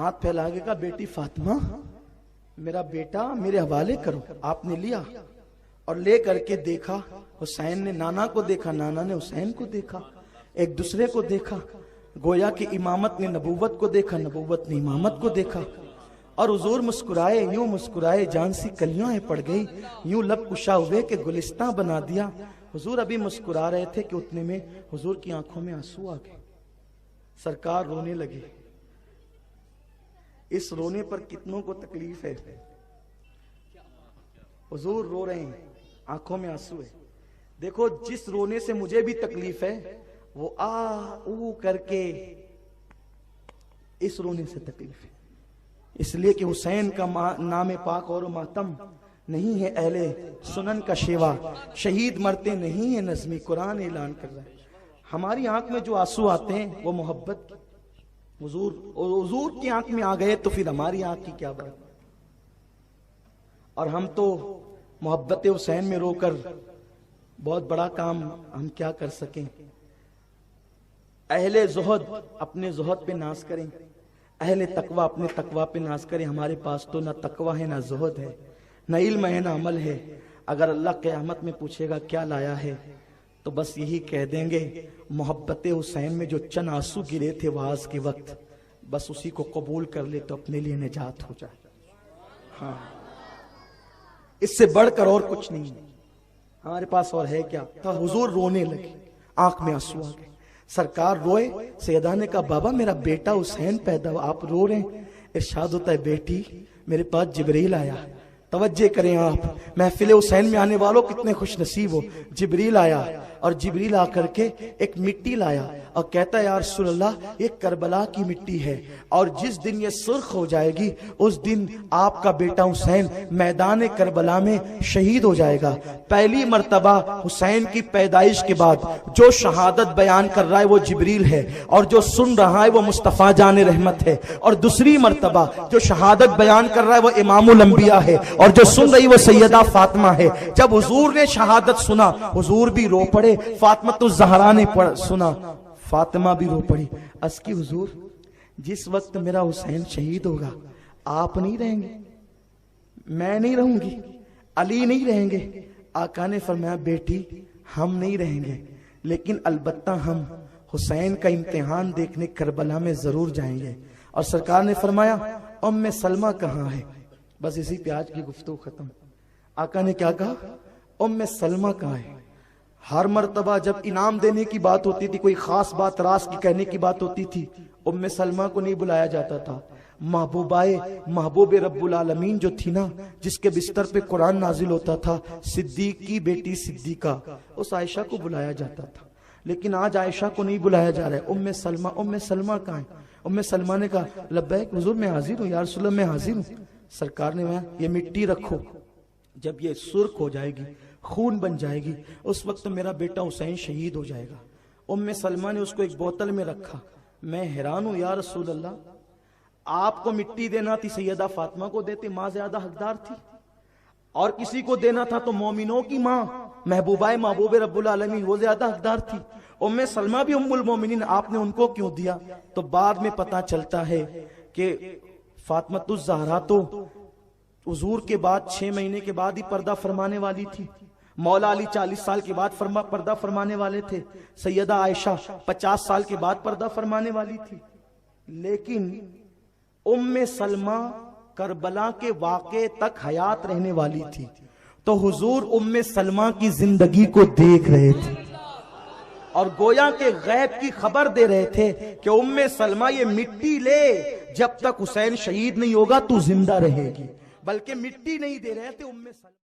हाथ फैला के कहा, बेटी फातिमा, मेरा बेटा मेरे हवाले करो। आपने लिया और ले करके देखा, हुसैन ने नाना को देखा, नाना ने हुसैन को देखा, एक दूसरे को देखा। गोया कि इमामत ने नबूवत को देखा, नबूवत ने इमामत को देखा। और हुजूर मुस्कुराए, यूं मुस्कुराए जान सी कलियां पड़ गई, यूं लब कुशा हुए कि गुलिस्तां बना दिया। हुजूर अभी मुस्कुरा रहे थे कि उतने में हुजूर की आंखों में आंसू आ गए, सरकार रोने लगे। इस रोने पर कितनों को तकलीफ है। हुजूर रो रहे हैं, आंखों में आंसू है। देखो, जिस रोने से मुझे भी तकलीफ है वो आ ऊ करके इस रोने से तकलीफ है। इसलिए कि हुसैन का नाम पाक और मातम नहीं है अहले सुनन का शेवा, शहीद मरते नहीं है नज़्मी कुरान ऐलान कर रहा है। हमारी आंख में जो आंसू आते हैं वो मोहब्बत, हुजूर की आंख में आ गए तो फिर हमारी आंख की क्या बात। और हम तो मोहब्बत हुसैन में रोकर बहुत बड़ा काम हम क्या कर सकें। अहले ज़ुहद अपने ज़ुहद पे नाज करें, अहले तकवा अपने तकवा पे नाज करें। हमारे पास तो ना तकवा है, ना ज़ुहद है, ना इल्म है, ना अमल है। अगर अल्लाह क़यामत में पूछेगा क्या लाया है, तो बस यही कह देंगे, मोहब्बत हुसैन में जो चंद आंसू गिरे थे वाज के वक्त, बस उसी को कबूल कर ले तो अपने लिए निजात हो जाए। हाँ, इससे बढ़कर और कुछ नहीं है हमारे पास। और है क्या? तो हुजूर रोने लगे, आंख में आंसू आ गए। सरकार रोए, सैयदा ने कहा, बाबा मेरा बेटा हुसैन पैदा हुआ, आप रो रहे हैं। इरशाद होता है, बेटी मेरे पास जिब्रील आया। तवज्जे करें आप, महफिल हुसैन में आने वालों कितने खुश नसीब हो। जिब्रील आया और जिब्रील आकर के एक मिट्टी लाया और कहता है, या रसूल अल्लाह, ये करबला की मिट्टी है और जिस दिन ये सुर्ख हो जाएगी उस दिन आपका बेटा हुसैन मैदान करबला में शहीद हो जाएगा। पहली मर्तबा हुसैन की पैदाइश के बाद जो शहादत बयान कर रहा है वो जिब्रील है, और जो सुन रहा है वो मुस्तफा जान रहमत है। और दूसरी मर्तबा जो शहादत बयान कर रहा है वो इमामुल अंबिया है, और जो सुन रही वो सैयदा फातिमा है। जब हुजूर ने शहादत सुना, हुजूर भी रो पड़े, फातिमा ज़हरा ने सुना, फातिमा भी रो पड़ी। अस्की हुजूर, जिस वक्त मेरा हुसैन शहीद होगा आप नहीं रहेंगे, मैं नहीं रहूंगी, अली नहीं रहेंगे। आका ने फरमाया, बेटी हम नहीं रहेंगे, लेकिन अलबत्ता हम हुसैन का इम्तिहान देखने करबला में जरूर जाएंगे। और सरकार ने फरमाया, उम्मे सलमा कहाँ है? बस इसी पे आज की गुफ्तगू खत्म। आका ने क्या कहा? उम्मे सलमा कहाँ है? हर मर्तबा जब इनाम देने की बात होती थी, कोई खास बात रास की कहने की बात होती थी, उम्मे सलमा को नहीं बुलाया जाता था। महबूब रब्बुल आलमीन जो थी ना, जिसके बिस्तर पे कुरान नाजिल होता था, सिद्दीक की बेटी सिद्दीका, उस आयशा को बुलाया जाता था। लेकिन आज आयशा को नहीं बुलाया जा रहा है। उम्मे सलमा कहाँ है? उम्मे सलमा ने कहा, लब्बैक हुजूर मैं हाजिर हूँ, या रसूल अल्लाह मैं हाजिर हूँ। सरकार ने कहा, ये मिट्टी रखो, जब ये सुर्ख हो जाएगी, खून बन जाएगी, उस वक्त मेरा बेटा हुसैन शहीद हो जाएगा। उम्मे सलमा ने उसको एक बोतल में रखा। मैं हैरान हूं, या रसूल अल्लाह, आपको मिट्टी देना थी सैयदा फातिमा को देते, माँ ज्यादा हकदार थी, और किसी को देना था तो मोमिनों की माँ महबूब रब्बुल आलमीन वो ज्यादा हकदार थी। उम्मे सलमा भी उम्मुल मोमिनीन, आपने उनको क्यों दिया? तो बाद में पता चलता है कि फातिमा ज़हरा तो हुजूर के बाद 6 महीने के बाद ही पर्दा फरमाने वाली थी। मौला अली 40 साल के बाद पर्दा फरमाने वाले थे। सैयदा आयशा 50 साल के बाद पर्दा फरमाने वाली थी। लेकिन उम्मे सलमा करबला के वाक़े तक हयात रहने वाली थी। तो हुजूर उम्मे सलमा की जिंदगी को देख रहे थे और गोया के गैब की खबर दे रहे थे कि उम्मे सलमा ये मिट्टी ले, जब तक हुसैन शहीद नहीं होगा तू जिंदा रहेगी। बल्कि मिट्टी नहीं दे रहे थे उम्मे सलमा।